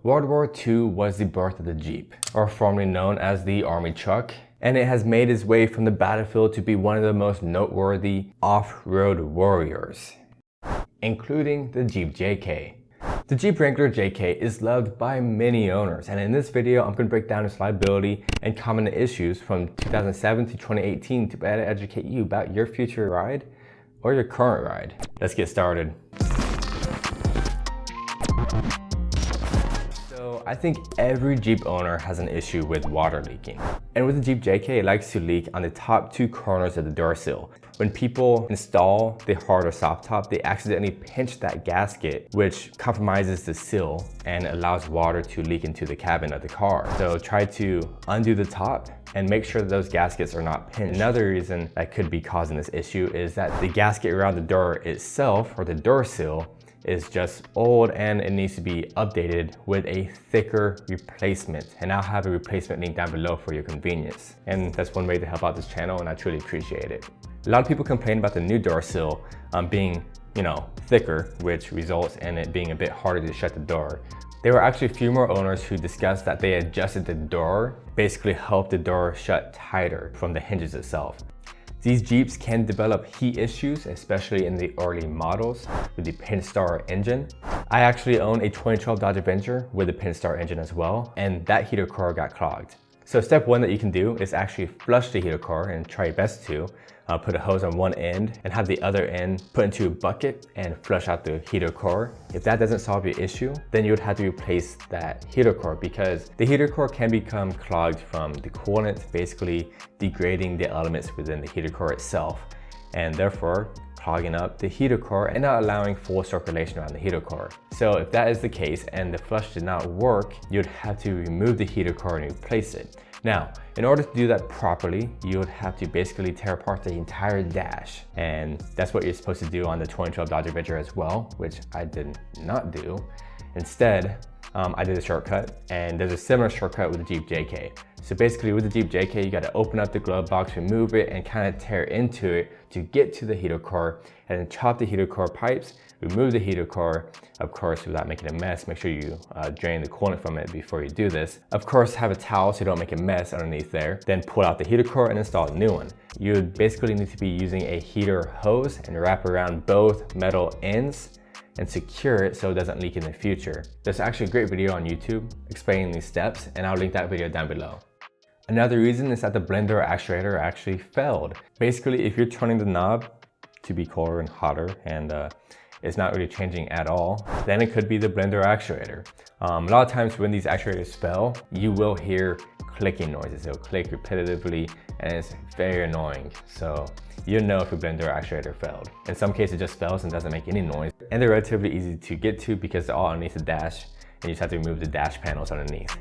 World War II was the birth of the Jeep, or formerly known as the Army truck, and it has made its way from the battlefield to be one of the most noteworthy off-road warriors, including the Jeep JK. The Jeep Wrangler JK is loved by many owners, and in this video I'm going to break down its liability and common issues from 2007 to 2018 to better educate you about your future ride or your current ride. Let's get started. So I think every Jeep owner has an issue with water leaking. And with the Jeep JK, it likes to leak on the top two corners of the door sill. When people install the hard or soft top, they accidentally pinch that gasket, which compromises the sill and allows water to leak into the cabin of the car. So try to undo the top and make sure that those gaskets are not pinched. Another reason that could be causing this issue is that the gasket around the door itself, or the door sill, is just old and it needs to be updated with a thicker replacement. And I'll have a replacement link down below for your convenience. And that's one way to help out this channel, and I truly appreciate it. A lot of people complain about the new door sill being, thicker, which results in it being a bit harder to shut the door. There were actually a few more owners who discussed that they adjusted the door, basically helped the door shut tighter from the hinges itself. These Jeeps can develop heat issues, especially in the early models with the Pinstar engine. I actually own a 2012 Dodge Avenger with a Pinstar engine as well, and that heater core got clogged. So step one that you can do is actually flush the heater core and try your best to. Put a hose on one end and have the other end put into a bucket and flush out the heater core. If that doesn't solve your issue, then you would have to replace that heater core, because the heater core can become clogged from the coolant, basically degrading the elements within the heater core itself, and therefore clogging up the heater core and not allowing full circulation around the heater core. So if that is the case and the flush did not work, you'd have to remove the heater core and replace it. Now, in order to do that properly, you would have to basically tear apart the entire dash. And that's what you're supposed to do on the 2012 Dodge Avenger as well, which I did not do. Instead, I did a shortcut, and there's a similar shortcut with the Jeep JK. So basically with the Jeep JK, you gotta open up the glove box, remove it, and kind of tear into it to get to the heater core, and then chop the heater core pipes, remove the heater core, of course, without making a mess. Make sure you drain the coolant from it before you do this. Of course, have a towel so you don't make a mess underneath there. Then pull out the heater core and install a new one. You would basically need to be using a heater hose and wrap around both metal ends and secure it so it doesn't leak in the future. There's actually a great video on YouTube explaining these steps, and I'll link that video down below. Another reason is that the blender actuator actually failed. Basically, if you're turning the knob to be colder and hotter and it's not really changing at all, then it could be the blender actuator. A lot of times when these actuators fail, you will hear clicking noises. It'll click repetitively and it's very annoying. So you'll know if your blender actuator failed. In some cases it just fails and doesn't make any noise. And they're relatively easy to get to because they're all underneath the dash, and you just have to remove the dash panels underneath.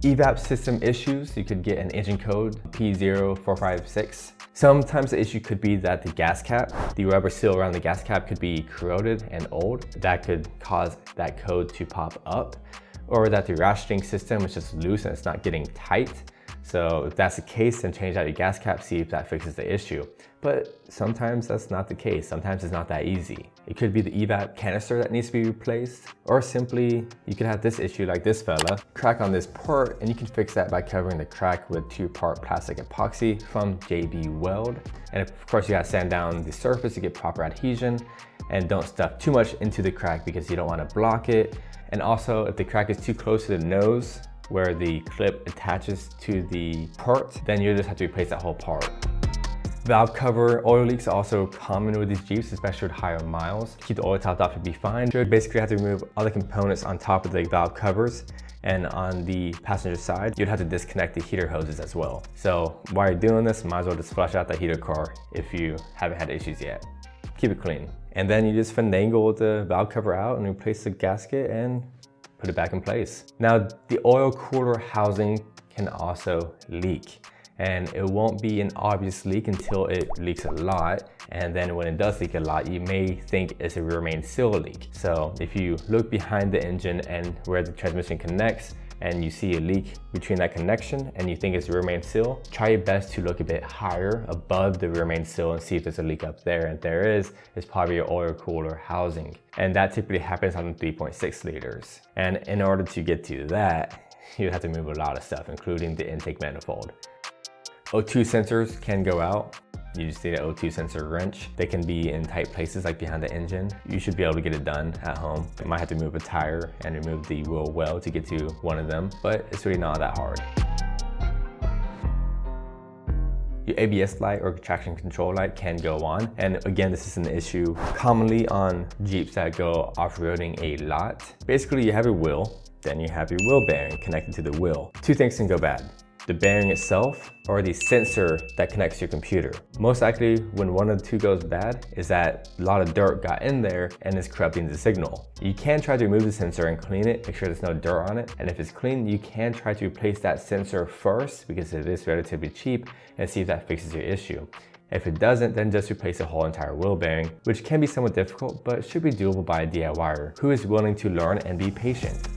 Evap system issues, you could get an engine code P0456. Sometimes the issue could be that the gas cap, the rubber seal around the gas cap, could be corroded and old. That could cause that code to pop up, or that the ratcheting system is just loose and it's not getting tight. So if that's the case, then change out your gas cap, see if that fixes the issue. But sometimes that's not the case. Sometimes it's not that easy. It could be the Evap canister that needs to be replaced, or simply you could have this issue like this fella, crack on this port, and you can fix that by covering the crack with 2-part plastic epoxy from JB Weld. And of course you gotta sand down the surface to get proper adhesion, and don't stuff too much into the crack because you don't wanna block it. And also, if the crack is too close to the nose where the clip attaches to the port, then you just have to replace that whole part. Valve cover oil leaks are also common with these Jeeps, especially with higher miles. Keep the oil topped off to be fine. You basically have to remove all the components on top of the valve covers, and on the passenger side, you'd have to disconnect the heater hoses as well. So while you're doing this, might as well just flush out the heater core if you haven't had issues yet. Keep it clean. And then you just finagle the valve cover out and replace the gasket and put it back in place. Now, the oil cooler housing can also leak, and it won't be an obvious leak until it leaks a lot. And then when it does leak a lot, you may think it's a rear main seal leak. So if you look behind the engine and where the transmission connects, and you see a leak between that connection and you think it's the rear main seal, try your best to look a bit higher above the rear main seal and see if there's a leak up there. And if there is, it's probably your oil cooler housing. And that typically happens on the 3.6 liters. And in order to get to that, you have to move a lot of stuff, including the intake manifold. O2 sensors can go out. You just need an O2 sensor wrench. They can be in tight places like behind the engine. You should be able to get it done at home. You might have to move a tire and remove the wheel well to get to one of them, but it's really not that hard. Your ABS light or traction control light can go on. And again, this is an issue commonly on Jeeps that go off-roading a lot. Basically, you have your wheel, then you have your wheel bearing connected to the wheel. Two things can go bad: the bearing itself or the sensor that connects your computer. Most likely when one of the two goes bad is that a lot of dirt got in there and is corrupting the signal. You can try to remove the sensor and clean it, make sure there's no dirt on it. And if it's clean, you can try to replace that sensor first because it is relatively cheap, and see if that fixes your issue. If it doesn't, then just replace the whole entire wheel bearing, which can be somewhat difficult, but should be doable by a DIYer who is willing to learn and be patient.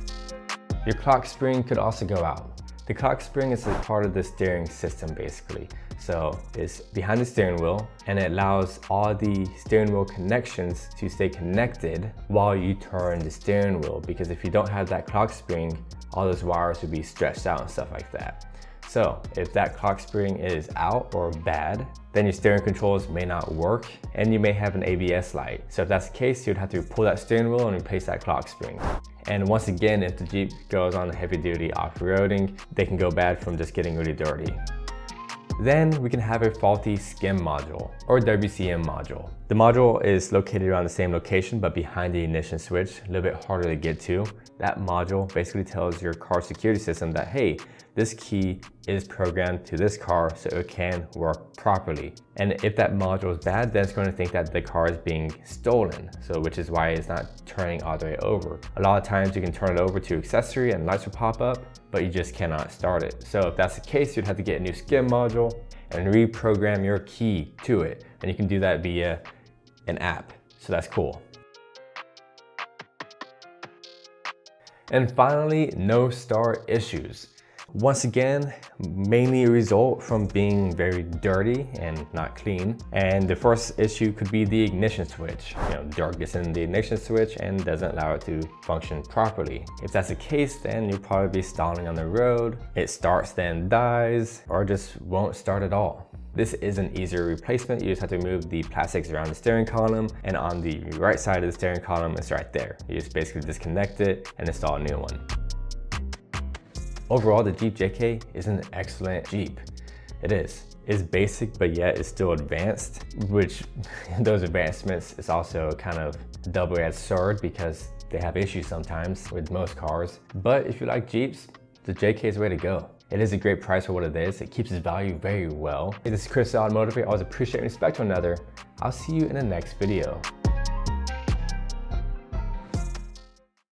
Your clock spring could also go out. The clock spring is a part of the steering system basically. So it's behind the steering wheel and it allows all the steering wheel connections to stay connected while you turn the steering wheel, because if you don't have that clock spring, all those wires would be stretched out and stuff like that. So if that clock spring is out or bad, then your steering controls may not work and you may have an ABS light. So if that's the case, you'd have to pull that steering wheel and replace that clock spring. And once again, if the Jeep goes on heavy duty off-roading, they can go bad from just getting really dirty. Then we can have a faulty skim module or WCM module. The module is located around the same location but behind the ignition switch, a little bit harder to get to. That module basically tells your car security system that, hey, this key is programmed to this car so it can work properly. And if that module is bad, then it's going to think that the car is being stolen, so which is why it's not turning all the way over. A lot of times you can turn it over to accessory and lights will pop up, but you just cannot start it. So if that's the case, you'd have to get a new skim module and reprogram your key to it. And you can do that via an app, so that's cool. And finally, no start issues. Once again, mainly a result from being very dirty and not clean. And the first issue could be the ignition switch. Dirt gets in the ignition switch and doesn't allow it to function properly. If that's the case, then you'll probably be stalling on the road. It starts then dies, or just won't start at all. This is an easier replacement. You just have to remove the plastics around the steering column, and on the right side of the steering column, it's right there. You just basically disconnect it and install a new one. Overall, the Jeep JK is an excellent Jeep. It is. It's basic, but yet it's still advanced, which those advancements is also kind of double-edged sword because they have issues sometimes with most cars. But if you like Jeeps, the JK is the way to go. It is a great price for what it is. It keeps its value very well. Hey, this is Chris, AutoMotivate. I always appreciate and respect one another. I'll see you in the next video.